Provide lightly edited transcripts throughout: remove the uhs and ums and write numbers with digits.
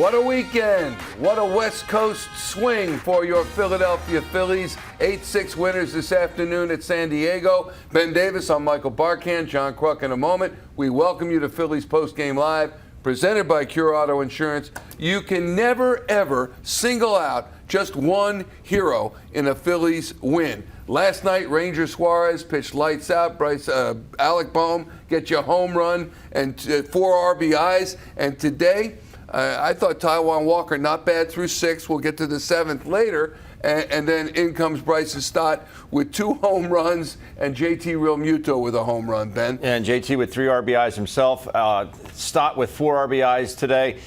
What a weekend. What a West Coast swing for your Philadelphia Phillies. 8-6 winners this afternoon at San Diego. Ben Davis, I'm Michael Barkan, John Kruk in a moment. We welcome you to Phillies Postgame Live, presented by Cure Auto Insurance. You can never, ever single out just one hero in a Phillies win. Last night, Ranger Suarez pitched lights out. Alec Boehm get you a home run and 4 RBIs. And today, I thought Taijuan Walker not bad through 6. We'll get to the 7th later. And then in comes Bryson Stott with 2 home runs and JT Realmuto with a home run, Ben. And JT with 3 RBIs himself. Stott with 4 RBIs today.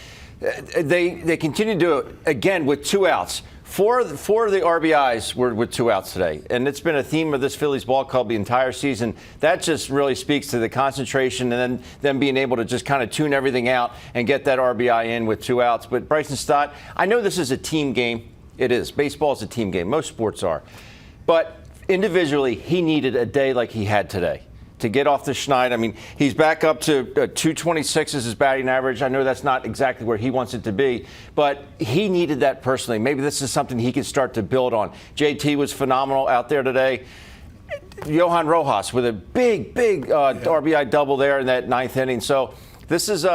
They continue to do it again with 2 outs. Four of the RBIs were with 2 outs today, and it's been a theme of this Phillies ball club the entire season. That just really speaks to the concentration and then them being able to just kind of tune everything out and get that RBI in with 2 outs. But Bryson Stott, I know this is a team game. It is. Baseball is a team game. Most sports are. But individually, he needed a day like he had today to get off the schneid. I mean, he's back up to 226 as his batting average. I know that's not exactly where he wants it to be, but he needed that personally. Maybe this is something he could start to build on. JT was phenomenal out there today. Johan Rojas with a big RBI double there in that 9th inning. So this is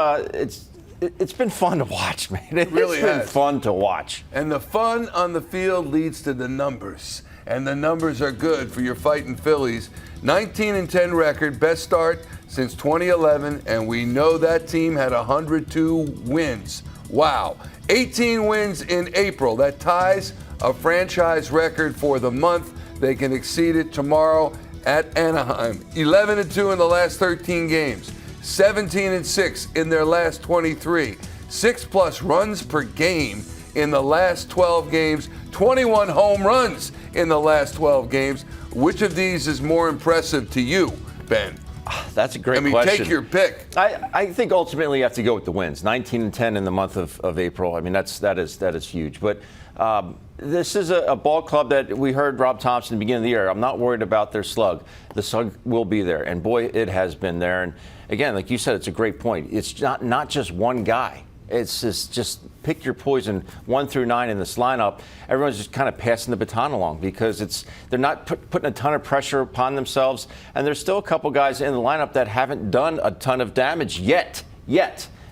it's been fun to watch, man. It's really been fun to watch. And the fun on the field leads to the numbers. And the numbers are good for your fighting Phillies. 19-10 record, best start since 2011, and we know that team had 102 wins. Wow. 18 wins in April. That ties a franchise record for the month. They can exceed it tomorrow at Anaheim. 11-2 in the last 13 games. 17-6 in their last 23. 6+ runs per game in the last 12 games. 21 home runs in the last 12 games. Which of these is more impressive to you, Ben? That's a great question. Take your pick. I think ultimately you have to go with the wins. 19-10 in the month of April. I mean, that is huge. But this is a ball club that we heard Rob Thomson at the beginning of the year. I'm not worried about their slug. The slug will be there. And, boy, it has been there. And, again, like you said, it's a great point. It's not just one guy. It's just pick your poison 1 through 9 in this lineup. Everyone's just kind of passing the baton along because they're not putting a ton of pressure upon themselves. And there's still a couple guys in the lineup that haven't done a ton of damage yet.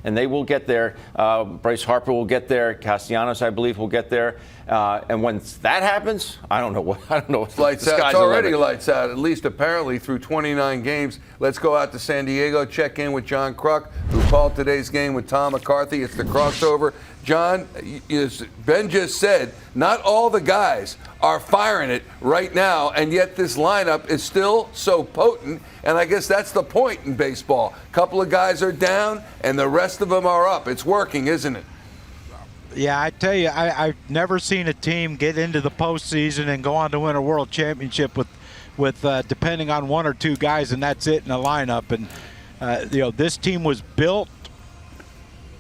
And they will get there. Bryce Harper will get there. Castellanos, I believe, will get there. And when that happens, I don't know what. Lights out. It's already lights out, at least apparently through 29 games. Let's go out to San Diego, check in with John Kruk, who called today's game with Tom McCarthy. It's the crossover. John, as Ben just said, not all the guys are firing it right now, and yet this lineup is still so potent, and I guess that's the point in baseball. A couple of guys are down, and the rest of them are up. It's working, isn't it? Yeah, I tell you, I've never seen a team get into the postseason and go on to win a world championship with depending on 1 or 2 guys, and that's it in a lineup. And this team was built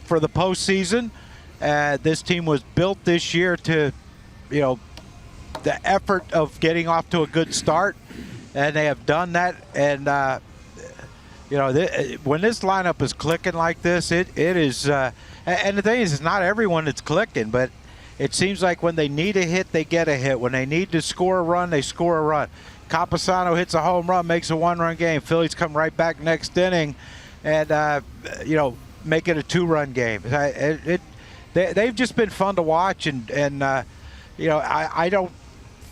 for the postseason. This team was built this year to, the effort of getting off to a good start, and they have done that. And when this lineup is clicking like this, it is. And the thing is, it's not everyone that's clicking, but it seems like when they need a hit, they get a hit. When they need to score a run, they score a run. Campusano hits a home run, makes a 1-run game. Phillies come right back next inning and, make it a 2-run game. They've just been fun to watch, and I don't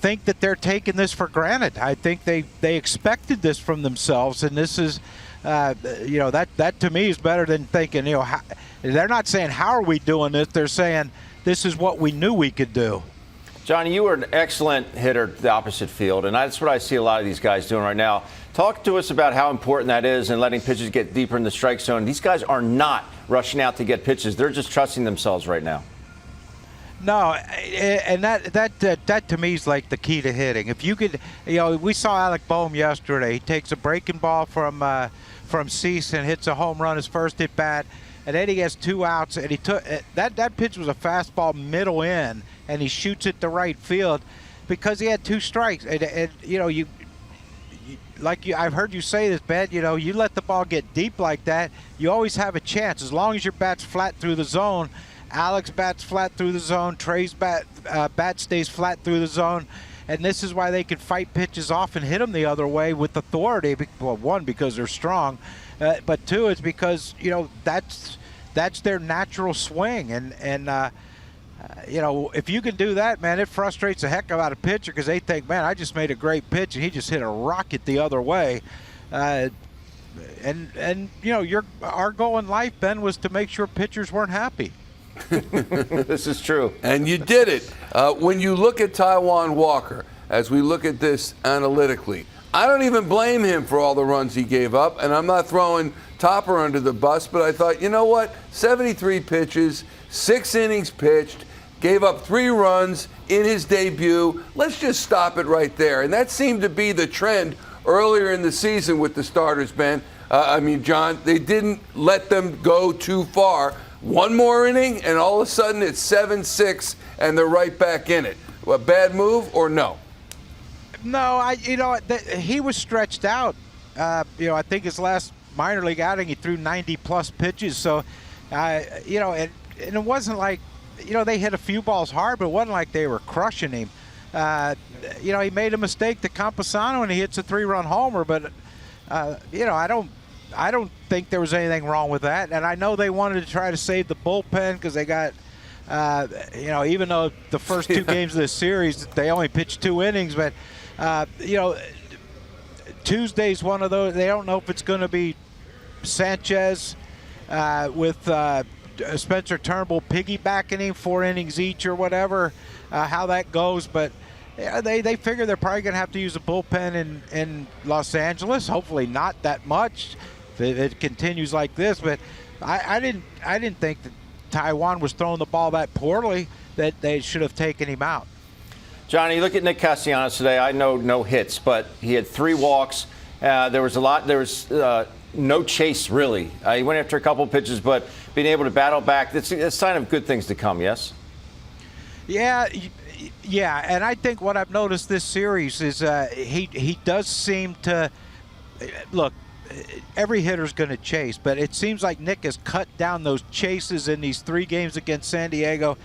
think that they're taking this for granted. I think they expected this from themselves, and this is, that to me is better than thinking, they're not saying, how are we doing this? They're saying, this is what we knew we could do. Johnny, you were an excellent hitter to the opposite field, and that's what I see a lot of these guys doing right now. Talk to us about how important that is and letting pitchers get deeper in the strike zone. These guys are not rushing out to get pitches. They're just trusting themselves right now. No, and that to me is like the key to hitting. If you could, we saw Alec Boehm yesterday. He takes a breaking ball from Cease and hits a home run his first at bat. And then he has 2 outs, and he took that pitch was a fastball middle in, and he shoots it to right field because he had 2 strikes. And I've heard you say this, Ben. You let the ball get deep like that, you always have a chance as long as your bat's flat through the zone. Alex bats flat through the zone. Trey's bat stays flat through the zone. And this is why they can fight pitches off and hit them the other way with authority. Well, one, because they're strong, but two, it's because, that's their natural swing. And if you can do that, man, it frustrates the heck out of a pitcher because they think, man, I just made a great pitch and he just hit a rocket the other way. Our goal in life, Ben, was to make sure pitchers weren't happy. This is true. And you did it. When you look at Taijuan Walker, as we look at this analytically, I don't even blame him for all the runs he gave up, and I'm not throwing Topper under the bus, but I thought, you know what? 73 pitches, 6 innings pitched, gave up 3 runs in his debut. Let's just stop it right there. And that seemed to be the trend earlier in the season with the starters, Ben. John, they didn't let them go too far. One more inning, and all of a sudden it's 7-6, and they're right back in it. A bad move or no? No, he was stretched out. I think his last minor league outing he threw 90-plus pitches. So, and it wasn't like, they hit a few balls hard, but it wasn't like they were crushing him. He made a mistake to Campusano and he hits a 3-run homer, but I don't think there was anything wrong with that. And I know they wanted to try to save the bullpen because they got, even though the first 2 games of this series, they only pitched 2 innings. But, Tuesday's one of those. They don't know if it's going to be Sanchez with Spencer Turnbull piggybacking him 4 innings each or whatever, how that goes. But they figure they're probably going to have to use a bullpen in Los Angeles. Hopefully not that much. If it continues like this, but I didn't think that Taijuan was throwing the ball that poorly that they should have taken him out. Johnny, look at Nick Castellanos today. I know no hits, but he had 3 walks. There was no chase really. He went after a couple of pitches, but being able to battle back, that's a sign of good things to come. Yes. Yeah, and I think what I've noticed this series is he does seem to look. Every hitter's going to chase, but it seems like Nick has cut down those chases in these 3 games against San Diego.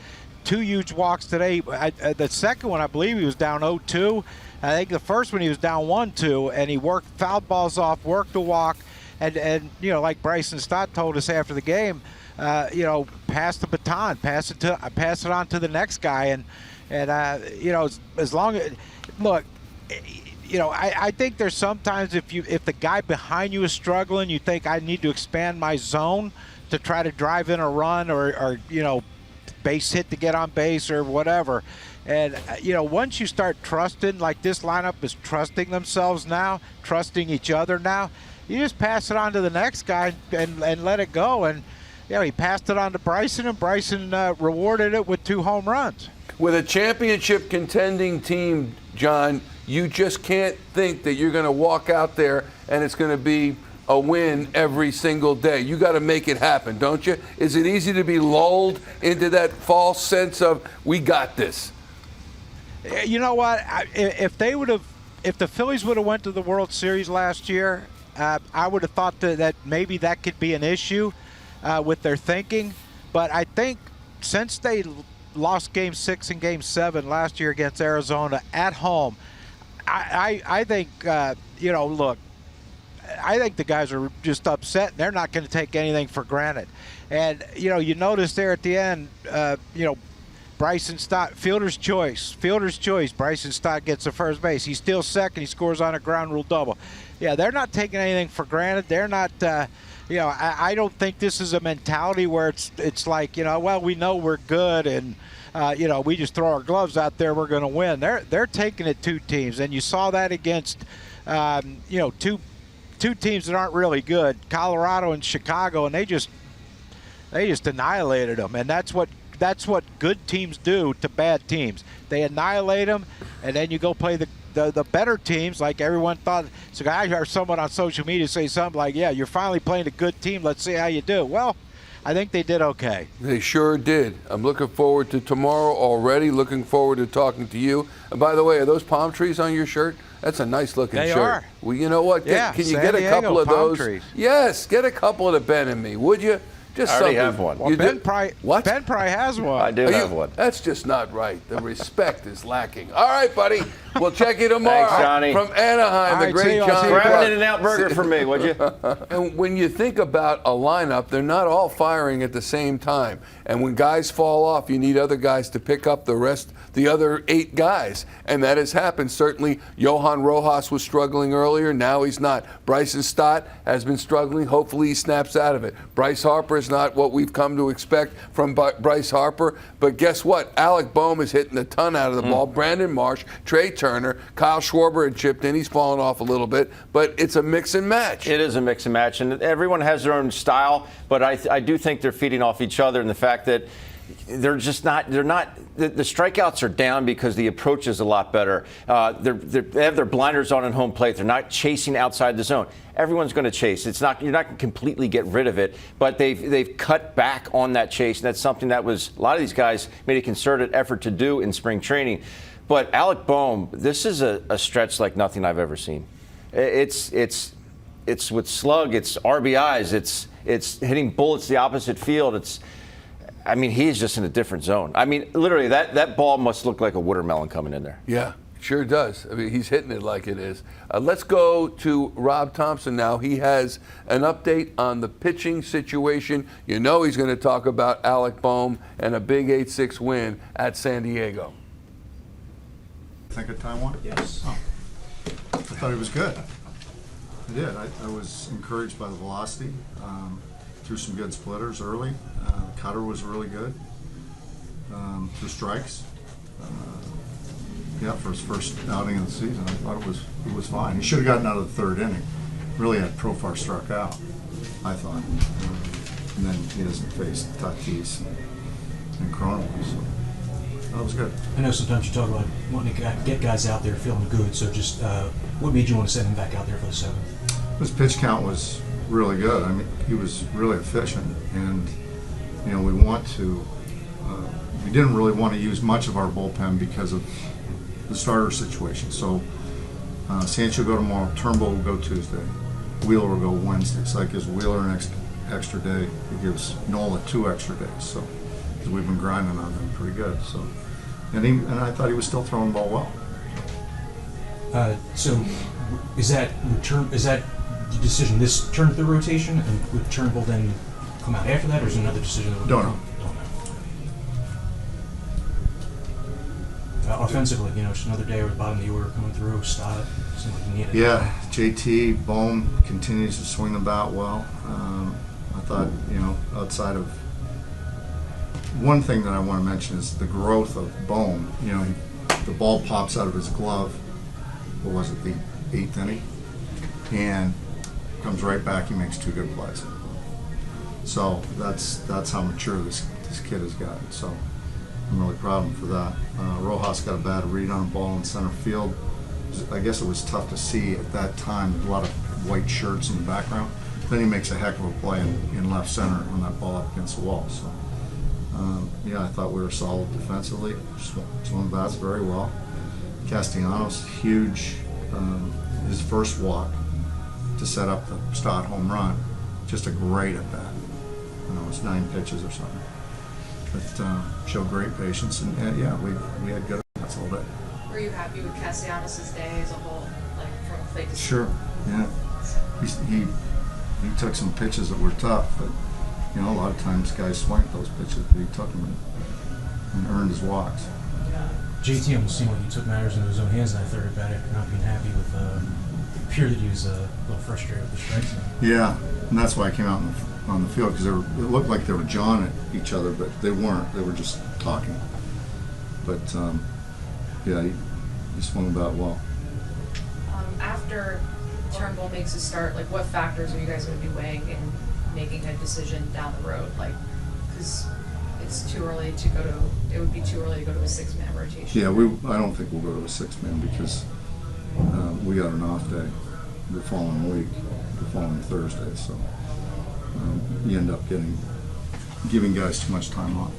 2 huge walks today. The second one, I believe he was down 0-2. I think the first one he was down 1-2, and he worked foul balls off, worked a walk, and like Bryson Stott told us after the game, pass the baton, pass it on to the next guy, and as long as look. I think there's sometimes if the guy behind you is struggling, you think I need to expand my zone to try to drive in a run or base hit to get on base or whatever. And, once you start trusting, like this lineup is trusting themselves now, trusting each other now, you just pass it on to the next guy and let it go. And, he passed it on to Bryson, and Bryson rewarded it with 2 home runs. With a championship contending team, John, you just can't think that you're going to walk out there and it's going to be a win every single day. You got to make it happen, don't you? Is it easy to be lulled into that false sense of we got this? You know what? If the Phillies would have went to the World Series last year, I would have thought that maybe that could be an issue with their thinking. But I think since they lost Game 6 and Game 7 last year against Arizona at home, I think, look, I think the guys are just upset. They're not going to take anything for granted. And, you notice there at the end, Bryson Stott, fielder's choice. Bryson Stott gets the first base. He's still second. He scores on a ground rule double. Yeah, they're not taking anything for granted. They're not, I don't think this is a mentality where it's like, well, we know we're good and, we just throw our gloves out there, we're going to win. They're taking it 2 teams, and you saw that against, two teams that aren't really good, Colorado and Chicago, and they just annihilated them. And that's what good teams do to bad teams. They annihilate them, and then you go play the better teams, like everyone thought. So I heard someone on social media say something like, yeah, you're finally playing a good team. Let's see how you do. Well, I think they did okay. They sure did. I'm looking forward to tomorrow already. Looking forward to talking to you. And by the way, are those palm trees on your shirt? That's a nice looking shirt. They are. Well, you know what? Yeah, Can you San get a Diego couple of palm those? Trees. Yes, get a couple of the Ben and Me, would you? Just I already something. have one. Well, You Ben do- probably What? has one. I do Are have you- one. That's just not right. The respect is lacking. All right, buddy. We'll check you tomorrow. Thanks, Johnny. From Anaheim, All the right, great see you. I'll John. see you Grab tomorrow. an In-N-Out burger for me, would you? And when you think about a lineup, they're not all firing at the same time. And when guys fall off, you need other guys to pick up the other 8 guys. And that has happened. Certainly, Johan Rojas was struggling earlier. Now he's not. Bryson Stott has been struggling. Hopefully, he snaps out of it. Bryce Harper is not what we've come to expect from Bryce Harper. But guess what? Alec Boehm is hitting a ton out of the ball. Brandon Marsh, Trey Turner, Kyle Schwarber had chipped in. He's fallen off a little bit. But it's a mix and match. It is a mix and match, and everyone has their own style, but I do think they're feeding off each other, and the fact that they're not, the strikeouts are down because the approach is a lot better. They have their blinders on at home plate. They're not chasing outside the zone. Everyone's going to chase. You're not going to completely get rid of it, but they've cut back on that chase, and that's something that was a lot of these guys made a concerted effort to do in spring training. But Alec Boehm, this is a stretch like nothing I've ever seen. It's with slug, it's RBIs, it's hitting bullets the opposite field. He's just in a different zone. Literally, that ball must look like a watermelon coming in there. Yeah, sure does. He's hitting it like it is. Let's go to Rob Thomson now. He has an update on the pitching situation. You know he's going to talk about Alec Boehm and a big 8-6 win at San Diego. Think of Taiwan? Yes. Oh. I thought he was good. I did. I was encouraged by the velocity. Threw some good splitters early. Cutter was really good. Threw strikes. For his first outing of the season, I thought it was fine. He should have gotten out of the 3rd inning. Really had Profar struck out, I thought. And then he doesn't face Tatis and Cronenworth, so that was good. I know sometimes you talk about wanting to get guys out there feeling good, so just what made you want to send him back out there for the 7th? His pitch count was really good. He was really efficient, and we didn't really want to use much of our bullpen because of the starter situation. So Sancho will go tomorrow, Turnbull will go Tuesday, Wheeler will go Wednesday. So that gives Wheeler an extra day. It gives Nola 2 extra days. So because we've been grinding on them pretty good. So and I thought he was still throwing the ball well. So is that the decision this turn the rotation, and would Turnbull then come out after that, or is it another decision that would Don't know. Offensively, just another day or the bottom of the order coming through. Stott seemed like he needed. Yeah, JT Boehm continues to swing the bat well. I thought, outside of one thing that I want to mention is the growth of Boehm. The ball pops out of his glove. What was it, the 8th inning, and comes right back. He makes 2 good plays. So that's how mature this kid has gotten. So I'm really proud of him for that. Rojas got a bad read on a ball in center field. I guess it was tough to see at that time. A lot of white shirts in the background. Then he makes a heck of a play in left center on that ball up against the wall. So I thought we were solid defensively. Swung bats very well. Castellanos, huge. His first walk to set up the Stott home run. Just a great at bat. It was 9 pitches or something. But showed great patience, and we had good at bats all day. Were you happy with Castellanos' day as a whole, like from plate to Sure, yeah. He took some pitches that were tough, but a lot of times guys swing at those pitches, but he took them and earned his walks. JT almost seemed like he took matters into his own hands in that 3rd at bat after not being happy with. It appeared that he was a little frustrated with the strikes. Yeah, and that's why I came out on the field, because it looked like they were jawing at each other, but they weren't. They were just talking. But he swung the bat well. After Turnbull makes a start, like what factors are you guys going to be weighing in making a decision down the road? Like, because it's too early to go to. It would be too early to go to a 6-man rotation. Yeah, I don't think we'll go to a 6-man because we got an off day the following week, the following Thursday. So you end up giving guys too much time off.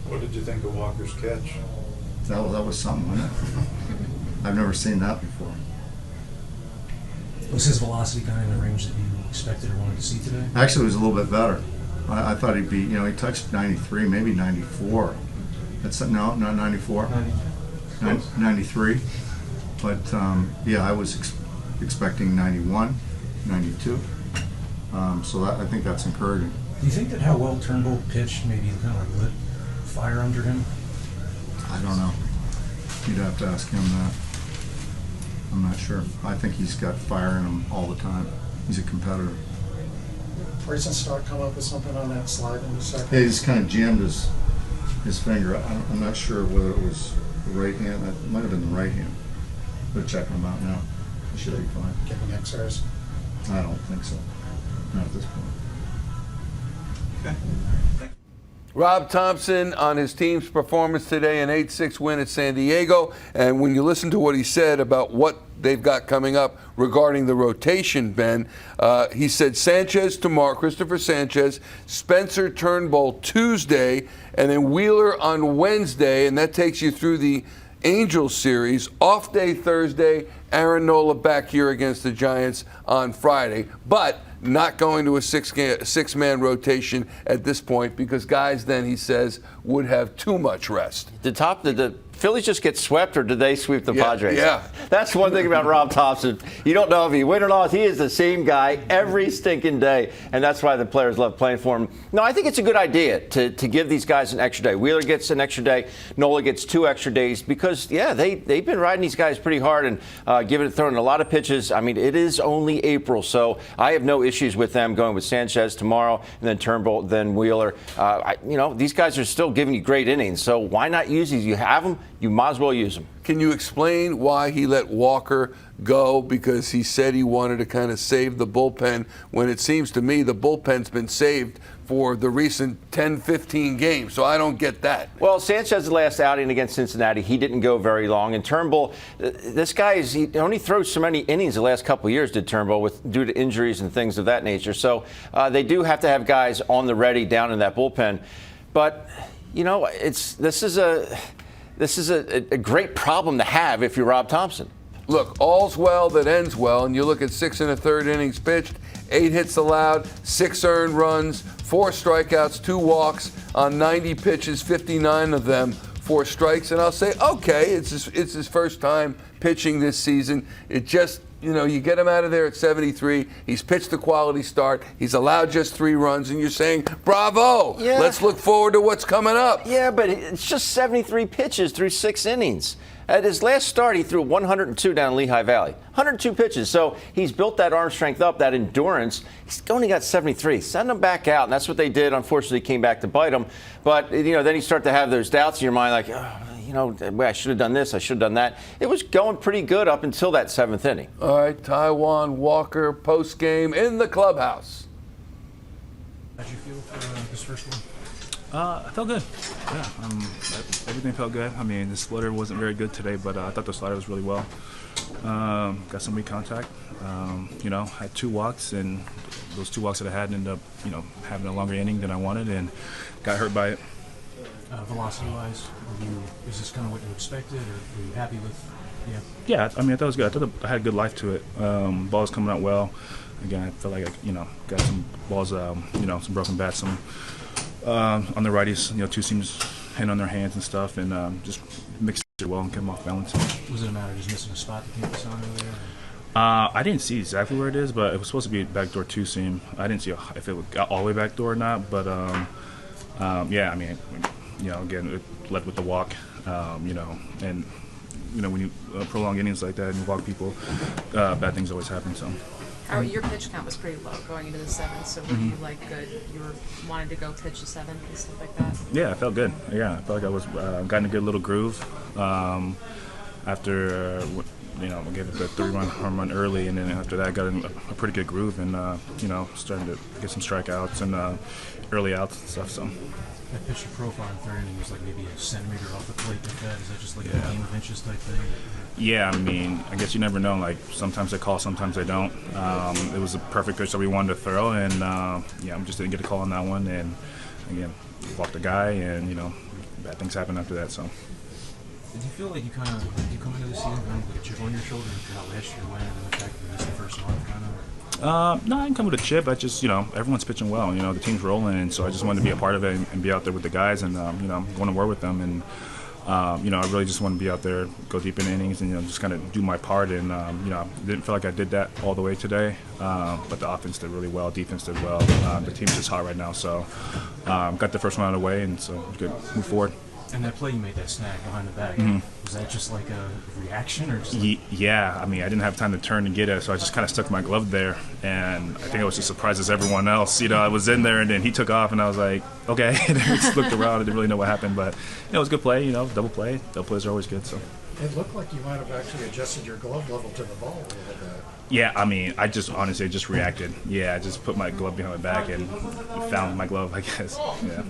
What did you think of Walker's catch? That was something, wasn't it? I've never seen that before. Was his velocity kind of in the range that you expected or wanted to see today? Actually, it was a little bit better. I thought he'd be, he touched 93, maybe 94. That's no, not 94. 93. But yeah, I was expecting 91, 92. So I think that's encouraging. Do you think that how well Turnbull pitched maybe kind of like lit fire under him? I don't know. You'd have to ask him that. I'm not sure. I think he's got fire in him all the time. He's a competitor. Recent start come up with something on that slide in the second. Yeah, he just kind of jammed his finger. I'm not sure whether it was the right hand. It might have been the right hand. We're checking him out now. He should be fine. Giving X-rays. I don't think so. Not at this point. Rob Thomson on his team's performance today, an 8-6 win at San Diego. And when you listen to what he said about what they've got coming up regarding the rotation, Ben, he said Sanchez tomorrow, Christopher Sanchez, Spencer Turnbull Tuesday, and then Wheeler on Wednesday. And that takes you through the Angels series. Off day Thursday, Aaron Nola back here against the Giants on Friday. But not going to a six-man rotation at this point because guys then, he says, would have too much rest. Did the Phillies just get swept, or did they sweep the Padres? Yeah. That's one thing about Rob Thomson. You don't know if he win or lost. He is the same guy every stinking day, and that's why the players love playing for him. No, I think it's a good idea to give these guys an extra day. Wheeler gets an extra day. Nola gets 2 extra days because, yeah, they've been riding these guys pretty hard and throwing a lot of pitches. I mean, it is only April, so I have no issues with them going with Sanchez tomorrow and then Turnbull, then Wheeler. These guys are still giving you great innings, so why not use these? You have them. You might as well use them. Can you explain why he let Walker go? Because he said he wanted to kind of save the bullpen when it seems to me the bullpen's been saved for the recent 10, 15 games. So I don't get that. Well, Sanchez's last outing against Cincinnati, he didn't go very long. And Turnbull, this guy, he only throws so many innings the last couple of years, did Turnbull, due to injuries and things of that nature. So they do have to have guys on the ready down in that bullpen. But, this is a great problem to have if you're Rob Thomson. Look, all's well that ends well, and you look at 6 1/3 innings pitched, 8 hits allowed, 6 earned runs, 4 strikeouts, 2 walks on 90 pitches, 59 of them, 4 strikes. And I'll say, okay, it's his first time pitching this season. It just, you get him out of there at 73. He's pitched a quality start. He's allowed just 3 runs, and you're saying, bravo. Yeah. Let's look forward to what's coming up. Yeah, but it's just 73 pitches through 6 innings. At his last start, he threw 102 down Lehigh Valley. 102 pitches. So he's built that arm strength up, that endurance. He's only got 73. Send him back out. And that's what they did. Unfortunately, came back to bite him. But, then you start to have those doubts in your mind like, I should have done this, I should have done that. It was going pretty good up until that 7th inning. All right, Taijuan Walker post-game in the clubhouse. How'd you feel for this first one? I felt good. Yeah, everything felt good. I mean, the splitter wasn't very good today, but I thought the slider was really well. Got some weak contact. Had 2 walks, and those 2 walks that I had ended up, having a longer inning than I wanted, and got hurt by it. Velocity-wise, is this kind of what you expected, or were you happy with? Yeah, I mean, I thought it was good. I thought I had good life to it. Ball was coming out well. Again, I felt like I, got some balls, some broken bats, some on the righties. 2 seams hitting on their hands and stuff, and just mixed it well and kept them off balance. Was it a matter of just missing a spot that came to sign over there? I didn't see exactly where it is, but it was supposed to be backdoor 2 seam. I didn't see if it got all the way backdoor or not, but yeah, I mean, again, it led with the walk, and when you prolong innings like that and you walk people, bad things always happen. So. Your pitch count was pretty low going into the 7th, so were you good? You were wanting to go pitch the 7th and stuff like that? Yeah, I felt good. Yeah, I felt like I was got in a good little groove after I gave it the 3-run home run early, and then after that I got in a pretty good groove and starting to get some strikeouts and early outs and stuff. So. That pitcher profile in 3rd inning was like maybe a centimeter off the plate like that. Is that just like a game of inches type thing? Yeah, I mean, I guess you never know. Like, sometimes they call, sometimes they don't. It was a perfect pitch that we wanted to throw, and I just didn't get a call on that one. And again, walked the guy, and bad things happen after that. So. Did you feel like you come into the season kind of with a chip on your shoulder after how last year went, and the fact that you missed the first month, kind of? No, I didn't come with a chip. I just, everyone's pitching well. The team's rolling, and so I just wanted to be a part of it and be out there with the guys and, going to war with them. And, I really just want to be out there, go deep in innings and, just kind of do my part. And, didn't feel like I did that all the way today. But the offense did really well. Defense did well. The team's just hot right now. So got the first one out of the way, and so good. Move forward. And that play you made, that snag behind the bag, was that just like a reaction or just Yeah, I mean, I didn't have time to turn and get it, so I just kind of stuck my glove there, and I think I was just surprised as everyone else. I was in there, and then he took off, and I was like, okay. And I just looked around, I didn't really know what happened, but it was a good play, double play. Double plays are always good, so. It looked like you might have actually adjusted your glove level to the ball a little bit. Yeah, I mean, I just honestly just reacted. Yeah, I just put my glove behind my back and found my glove, I guess. Yeah.